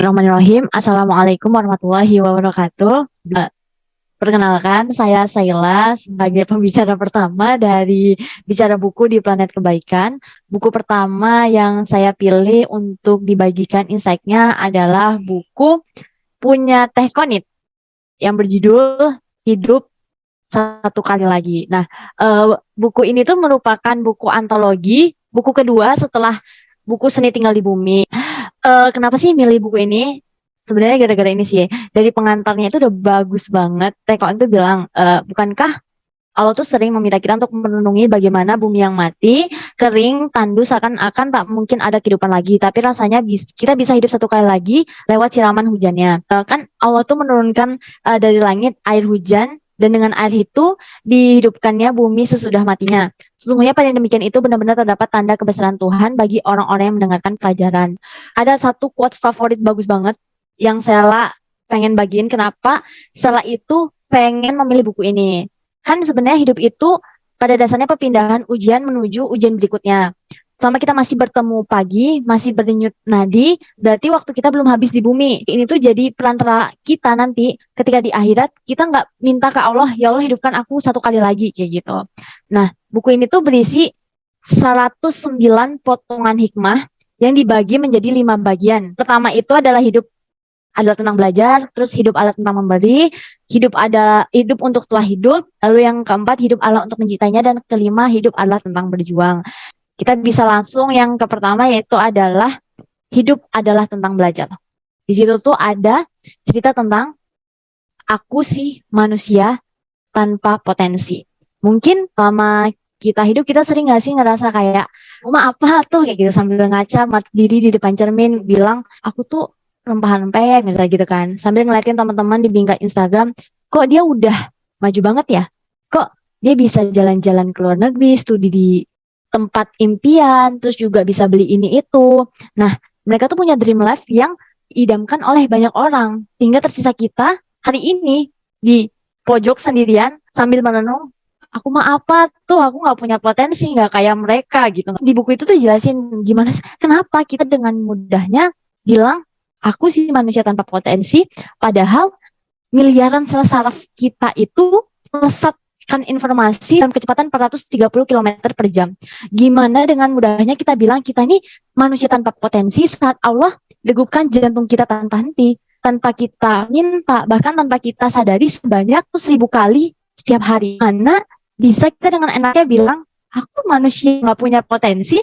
Bismillahirrahmanirrahim. Assalamualaikum warahmatullahi wabarakatuh. Perkenalkan, saya Saila sebagai pembicara pertama dari Bicara Buku di Planet Kebaikan. Buku pertama yang saya pilih untuk dibagikan insight-nya adalah buku punya Teh Konit yang berjudul Hidup Satu Kali Lagi. Nah, buku ini tuh merupakan buku antologi, buku kedua setelah buku Seni Tinggal di Bumi. Kenapa sih milih buku ini? Sebenarnya gara-gara ini sih. Dari pengantarnya itu udah bagus banget. Teko itu bilang, bukankah Allah tuh sering meminta kita untuk merenungi bagaimana bumi yang mati, kering, tandus, seakan-akan tak mungkin ada kehidupan lagi. Tapi rasanya kita bisa hidup satu kali lagi lewat siraman hujannya. Kan Allah tuh menurunkan dari langit air hujan, dan dengan air itu dihidupkannya bumi sesudah matinya. Sesungguhnya pada yang demikian itu benar-benar terdapat tanda kebesaran Tuhan bagi orang-orang yang mendengarkan pelajaran. Ada satu quotes favorit bagus banget yang Sela pengen bagiin kenapa Sela itu pengen memilih buku ini. Kan sebenarnya hidup itu pada dasarnya perpindahan ujian menuju ujian berikutnya. Selama kita masih bertemu pagi, masih berdenyut nadi, berarti waktu kita belum habis di bumi. Ini tuh jadi perantara kita nanti ketika di akhirat, kita nggak minta ke Allah, ya Allah hidupkan aku satu kali lagi, kayak gitu. Nah, buku ini tuh berisi 109 potongan hikmah yang dibagi menjadi 5 bagian. Pertama itu adalah adalah tentang belajar, terus hidup adalah tentang memberi, hidup adalah hidup untuk setelah hidup, lalu yang keempat hidup adalah untuk mencintainya, dan kelima hidup adalah tentang berjuang. Kita bisa langsung yang ke pertama yaitu adalah hidup adalah tentang belajar. Di situ tuh ada cerita tentang aku sih manusia tanpa potensi. Mungkin selama kita hidup kita sering gak sih ngerasa kayak rumah apa tuh kayak gitu sambil ngaca mata diri di depan cermin bilang aku tuh rempahan pek misalnya gitu kan sambil ngeliatin teman-teman di bingkai Instagram kok dia udah maju banget ya, kok dia bisa jalan-jalan ke luar negeri, studi di tempat impian, terus juga bisa beli ini itu. Nah, mereka tuh punya dream life yang diidamkan oleh banyak orang. Sehingga tersisa kita hari ini di pojok sendirian sambil merenung, aku mah apa tuh, aku nggak punya potensi, nggak kayak mereka gitu. Di buku itu tuh jelasin gimana, kenapa kita dengan mudahnya bilang, aku sih manusia tanpa potensi, padahal miliaran sel saraf kita itu melesatkan informasi dalam kecepatan 430 km per jam. Gimana dengan mudahnya kita bilang kita ini manusia tanpa potensi saat Allah degupkan jantung kita tanpa henti, tanpa kita minta, bahkan tanpa kita sadari sebanyak 1.000 kali setiap hari. Mana bisa kita dengan enaknya bilang, aku manusia nggak punya potensi,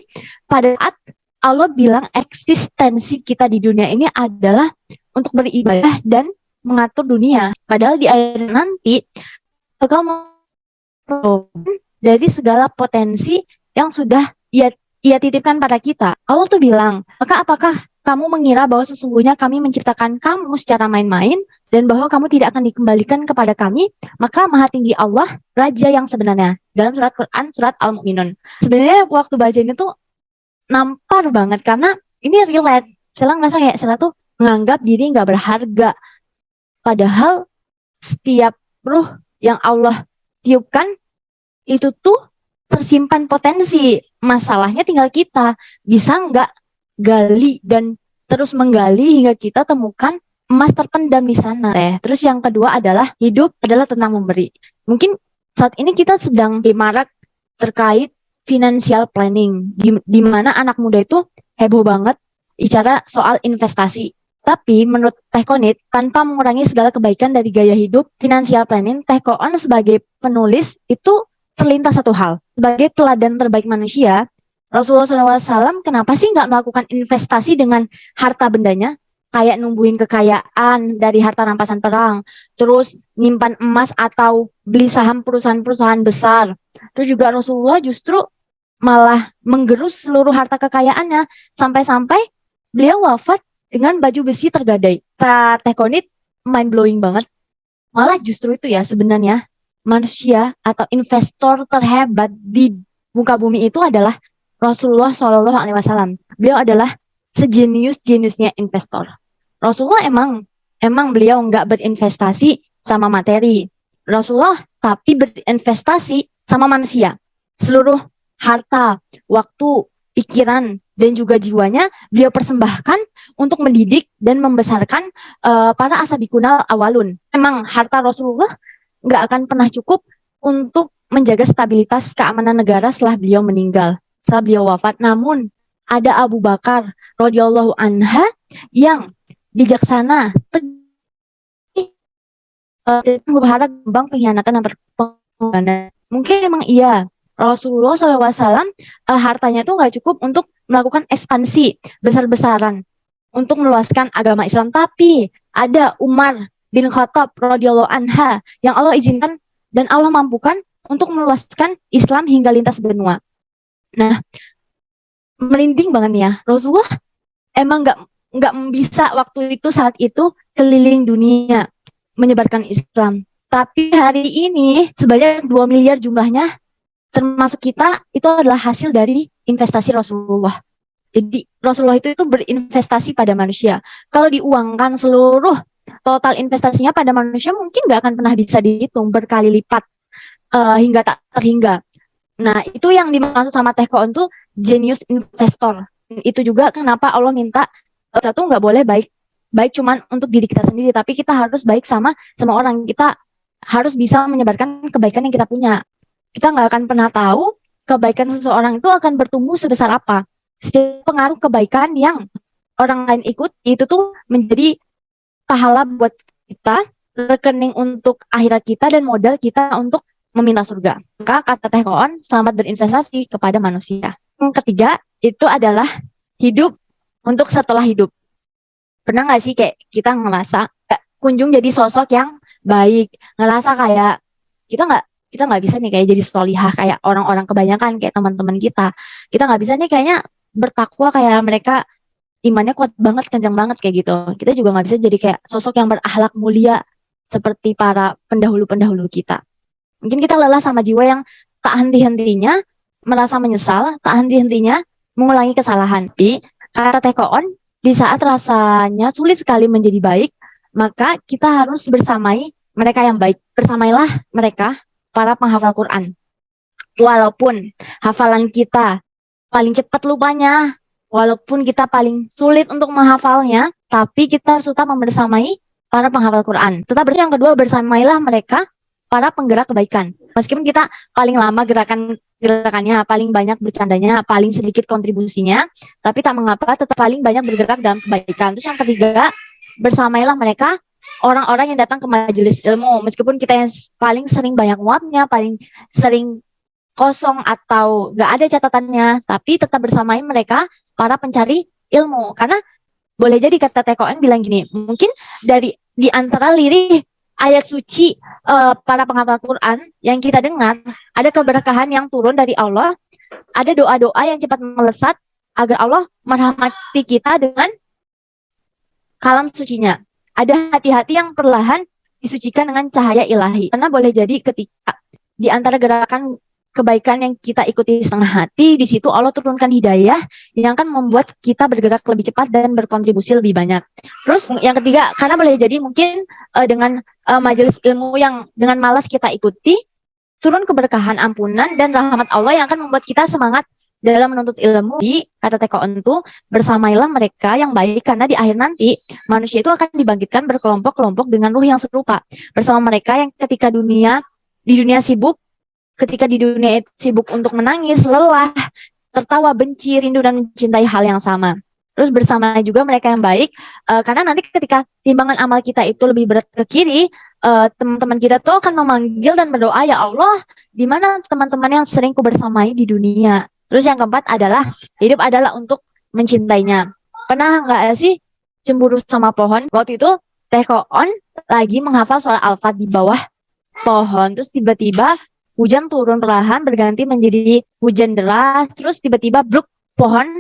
pada saat Allah bilang eksistensi kita di dunia ini adalah untuk beribadah dan mengatur dunia. Padahal di akhir nanti bakal dari segala potensi yang sudah ia titipkan pada kita. Allah tuh bilang, maka apakah kamu mengira bahwa sesungguhnya kami menciptakan kamu secara main-main dan bahwa kamu tidak akan dikembalikan kepada kami? Maka Maha Tinggi Allah, Raja yang sebenarnya. Dalam surat Quran, surat Al-Mu'minun. Sebenarnya waktu baca ini tuh nampar banget karena ini relate. Sela ngerasa kayak Sela tuh menganggap diri nggak berharga. Padahal setiap ruh yang Allah tiupkan itu tuh tersimpan potensi. Masalahnya tinggal kita bisa nggak gali dan terus menggali hingga kita temukan emas terpendam di sana. Terus yang kedua adalah hidup adalah tentang memberi. Mungkin saat ini kita sedang dimarak terkait financial planning, di mana anak muda itu heboh banget bicara soal investasi. Tapi menurut Teh Konit, tanpa mengurangi segala kebaikan dari gaya hidup financial planning, Teh Koon sebagai penulis itu terlintas satu hal. Sebagai teladan terbaik manusia, Rasulullah SAW kenapa sih nggak melakukan investasi dengan harta bendanya? Kayak numbuhin kekayaan dari harta rampasan perang, terus nyimpan emas atau beli saham perusahaan-perusahaan besar. Terus juga Rasulullah justru malah menggerus seluruh harta kekayaannya, sampai-sampai beliau wafat dengan baju besi tergadai. Teh Konit mind blowing banget. Malah justru itu ya sebenarnya manusia atau investor terhebat di muka bumi itu adalah Rasulullah Shallallahu Alaihi Wasallam. Beliau adalah sejenius-jeniusnya investor. Rasulullah emang beliau nggak berinvestasi sama materi. Rasulullah tapi berinvestasi sama manusia. Seluruh harta, waktu, pikiran, dan juga jiwanya beliau persembahkan untuk mendidik dan membesarkan para asabikunal awalun. Memang harta Rasulullah nggak akan pernah cukup untuk menjaga stabilitas keamanan negara setelah beliau meninggal, setelah beliau wafat. Namun ada Abu Bakar radhiyallahu anha yang bijaksana, berharap kembang pengkhianatan dan pengorbanan. Mungkin memang iya, Rasulullah SAW hartanya itu nggak cukup untuk melakukan ekspansi besar-besaran untuk meluaskan agama Islam. Tapi ada Umar bin Khattab radhiyallahu anha yang Allah izinkan dan Allah mampukan untuk meluaskan Islam hingga lintas benua. Nah, merinding banget nih ya. Rasulullah emang nggak bisa waktu itu saat itu keliling dunia menyebarkan Islam. Tapi hari ini sebanyak 2 miliar jumlahnya, termasuk kita, itu adalah hasil dari investasi Rasulullah. Jadi Rasulullah itu berinvestasi pada manusia. Kalau diuangkan seluruh total investasinya pada manusia, mungkin nggak akan pernah bisa dihitung berkali lipat hingga tak terhingga. Nah, itu yang dimaksud sama Teh Koon tuh genius investor. Itu juga kenapa Allah minta kita tuh nggak boleh baik cuman untuk diri kita sendiri, tapi kita harus baik sama orang. Kita harus bisa menyebarkan kebaikan yang kita punya. Kita nggak akan pernah tahu kebaikan seseorang itu akan bertumbuh sebesar apa. Setiap pengaruh kebaikan yang orang lain ikut itu tuh menjadi pahala buat kita, rekening untuk akhirat kita, dan modal kita untuk meminta surga. Maka kata Teh Koon, selamat berinvestasi kepada manusia. Yang ketiga itu adalah hidup untuk setelah hidup. Pernah nggak sih kayak kita ngerasa kunjung jadi sosok yang baik, ngerasa kayak kita nggak bisa nih kayak jadi solihah kayak orang-orang kebanyakan, kayak teman-teman kita nggak bisa nih kayaknya bertakwa kayak mereka, imannya kuat banget, kencang banget kayak gitu. Kita juga nggak bisa jadi kayak sosok yang berakhlak mulia seperti para pendahulu-pendahulu kita. Mungkin kita lelah sama jiwa yang tak henti-hentinya merasa menyesal, tak henti-hentinya mengulangi kesalahan. Tapi kata Teh Koon, di saat rasanya sulit sekali menjadi baik, maka kita harus bersamai mereka yang baik. Bersamailah mereka, para penghafal Quran. Walaupun hafalan kita paling cepat lupanya, walaupun kita paling sulit untuk menghafalnya, tapi kita harus tetap membersamai para penghafal Quran. Tetap yang kedua, bersamailah mereka, para penggerak kebaikan. Meskipun kita paling lama gerakannya, paling banyak bercandanya, paling sedikit kontribusinya, tapi tak mengapa tetap paling banyak bergerak dalam kebaikan. Terus yang ketiga, bersamailah mereka, orang-orang yang datang ke majelis ilmu. Meskipun kita yang paling sering banyak muapnya, paling sering kosong atau gak ada catatannya, tapi tetap bersamai mereka, para pencari ilmu. Karena boleh jadi kata Teh Koon bilang gini, mungkin di antara lirih ayat suci para penghafal Quran yang kita dengar, ada keberkahan yang turun dari Allah, ada doa-doa yang cepat melesat agar Allah merahmati kita dengan kalam sucinya. Ada hati-hati yang perlahan disucikan dengan cahaya ilahi. Karena boleh jadi ketika di antara gerakan kebaikan yang kita ikuti setengah hati, di situ Allah turunkan hidayah yang akan membuat kita bergerak lebih cepat dan berkontribusi lebih banyak. Terus yang ketiga, karena boleh jadi mungkin dengan majelis ilmu yang dengan malas kita ikuti, turun keberkahan, ampunan, dan rahmat Allah yang akan membuat kita semangat dalam menuntut ilmu. Di kata Teh Koon tuh, bersamailah mereka yang baik, karena di akhir nanti manusia itu akan dibangkitkan berkelompok-kelompok dengan ruh yang serupa. Bersama mereka yang ketika di dunia sibuk untuk menangis, lelah, tertawa, benci, rindu, dan mencintai hal yang sama. Terus bersama juga mereka yang baik, karena nanti ketika timbangan amal kita itu lebih berat ke kiri, teman-teman kita tuh akan memanggil dan berdoa, ya Allah, di mana teman-teman yang sering ku bersamai di dunia. Terus yang keempat adalah, hidup adalah untuk mencintainya. Pernah nggak sih cemburu sama pohon? Waktu itu Teh Koon lagi menghafal surah Al-Fat di bawah pohon, terus tiba-tiba hujan turun perlahan berganti menjadi hujan deras, terus tiba-tiba bluk, pohon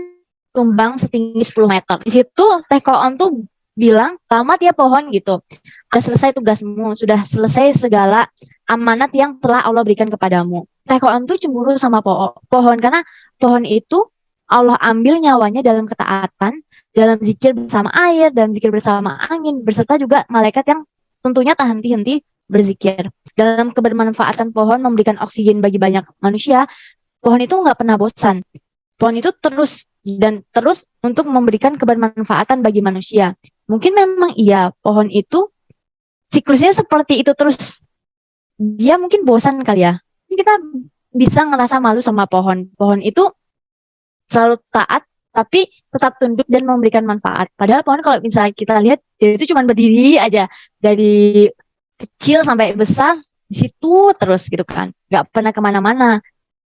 tumbang setinggi 10 meter. Di situ Teh Koon tuh bilang, selamat ya pohon gitu. Sudah selesai tugasmu, sudah selesai segala amanat yang telah Allah berikan kepadamu. Teh Koon tuh cemburu sama pohon karena pohon itu Allah ambil nyawanya dalam ketaatan, dalam zikir bersama air, dalam zikir bersama angin, beserta juga malaikat yang tentunya tak henti-henti berzikir. Dalam kebermanfaatan pohon memberikan oksigen bagi banyak manusia, pohon itu nggak pernah bosan. pohon itu terus dan terus untuk memberikan kebermanfaatan bagi manusia. Mungkin memang iya, pohon itu siklusnya seperti itu terus. Dia mungkin bosan kali ya. Kita bisa ngerasa malu sama pohon. Pohon itu selalu taat, tapi tetap tunduk dan memberikan manfaat. Padahal pohon kalau misalnya kita lihat, dia itu cuma berdiri aja. Dari kecil sampai besar, di situ terus gitu kan. Nggak pernah kemana-mana.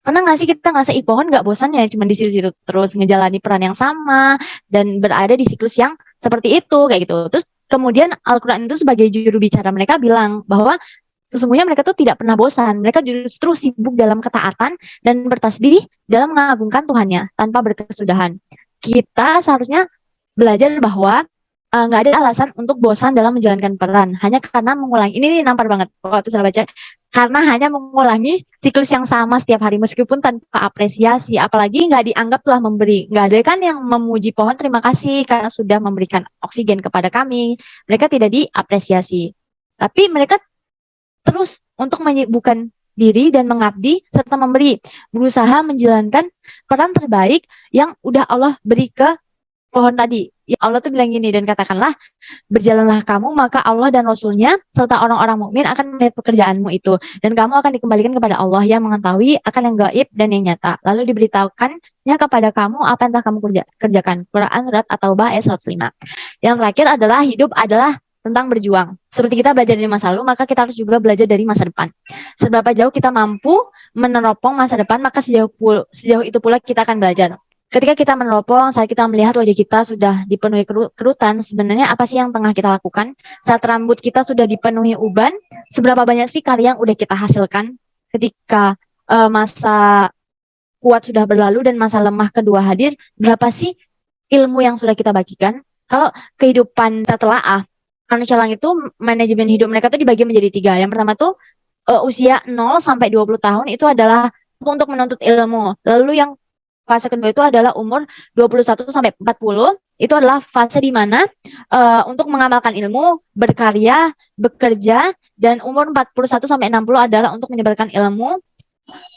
Pernah nggak sih kita ngerasa, ih pohon nggak bosan ya, cuma di situ-situ terus ngejalani peran yang sama, dan berada di siklus yang seperti itu, kayak gitu. Terus kemudian Al-Quran itu sebagai juru bicara mereka bilang bahwa sesungguhnya mereka tuh tidak pernah bosan. Mereka justru sibuk dalam ketaatan dan bertasbih dalam mengagungkan Tuhannya tanpa berkesudahan. Kita seharusnya belajar bahwa nggak ada alasan untuk bosan dalam menjalankan peran hanya karena mengulangi. Ini nampar banget waktu saya baca. Karena hanya mengulangi siklus yang sama setiap hari meskipun tanpa apresiasi, apalagi nggak dianggap telah memberi. Nggak ada kan yang memuji pohon, terima kasih karena sudah memberikan oksigen kepada kami. Mereka tidak diapresiasi. Tapi mereka terus untuk menyibukkan diri dan mengabdi serta memberi, berusaha menjalankan peran terbaik yang udah Allah beri ke pohon tadi. Ya Allah tuh bilang gini, dan katakanlah, berjalanlah kamu, maka Allah dan Rasulnya serta orang-orang mukmin akan melihat pekerjaanmu itu, dan kamu akan dikembalikan kepada Allah yang mengetahui akan yang gaib dan yang nyata. Lalu diberitahukannya kepada kamu apa yang telah kamu kerjakan. Quran Surat At-Taubah ayat 105. Yang terakhir adalah hidup adalah tentang berjuang. Seperti kita belajar dari masa lalu, maka kita harus juga belajar dari masa depan. Seberapa jauh kita mampu meneropong masa depan, maka sejauh itu pula kita akan belajar. Ketika kita meneropong, saat kita melihat wajah kita sudah dipenuhi kerutan, sebenarnya apa sih yang tengah kita lakukan? Saat rambut kita sudah dipenuhi uban, seberapa banyak sih karya yang udah kita hasilkan? Ketika masa kuat sudah berlalu dan masa lemah kedua hadir, berapa sih ilmu yang sudah kita bagikan? Kalau kehidupan telah manusia langit itu manajemen hidup mereka tuh dibagi menjadi 3. Yang pertama tuh usia 0 sampai 20 tahun itu adalah untuk menuntut ilmu. Lalu yang fase kedua itu adalah umur 21 sampai 40. Itu adalah fase di mana untuk mengamalkan ilmu, berkarya, bekerja, dan umur 41 sampai 60 adalah untuk menyebarkan ilmu.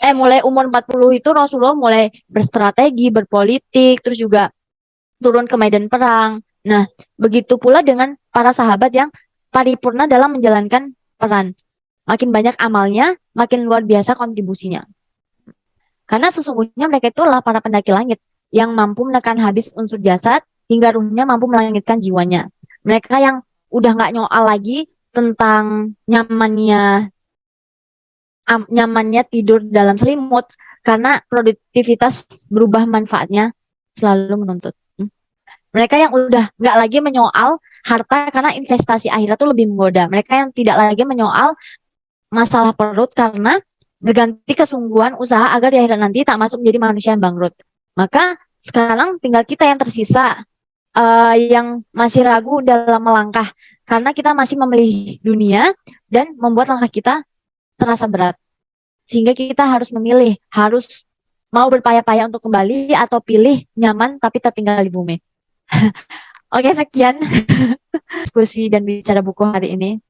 Mulai umur 40 itu Rasulullah mulai berstrategi, berpolitik, terus juga turun ke medan perang. Nah, begitu pula dengan para sahabat yang paripurna dalam menjalankan peran. Makin banyak amalnya, makin luar biasa kontribusinya. Karena sesungguhnya mereka itulah para pendaki langit yang mampu menekan habis unsur jasad hingga ruhnya mampu melangitkan jiwanya. Mereka yang udah nggak nyoal lagi tentang nyamannya tidur dalam selimut karena produktivitas berubah manfaatnya selalu menuntut. Mereka yang udah nggak lagi menyoal harta karena investasi akhirat itu lebih menggoda. Mereka yang tidak lagi menyoal masalah perut karena berganti kesungguhan usaha agar di akhirat nanti tak masuk menjadi manusia yang bangkrut. Maka sekarang tinggal kita yang tersisa, yang masih ragu dalam melangkah karena kita masih memilih dunia dan membuat langkah kita terasa berat. Sehingga kita harus memilih, harus mau berpayah-payah untuk kembali atau pilih nyaman tapi tertinggal di bumi. Oke, sekian diskusi dan bicara buku hari ini.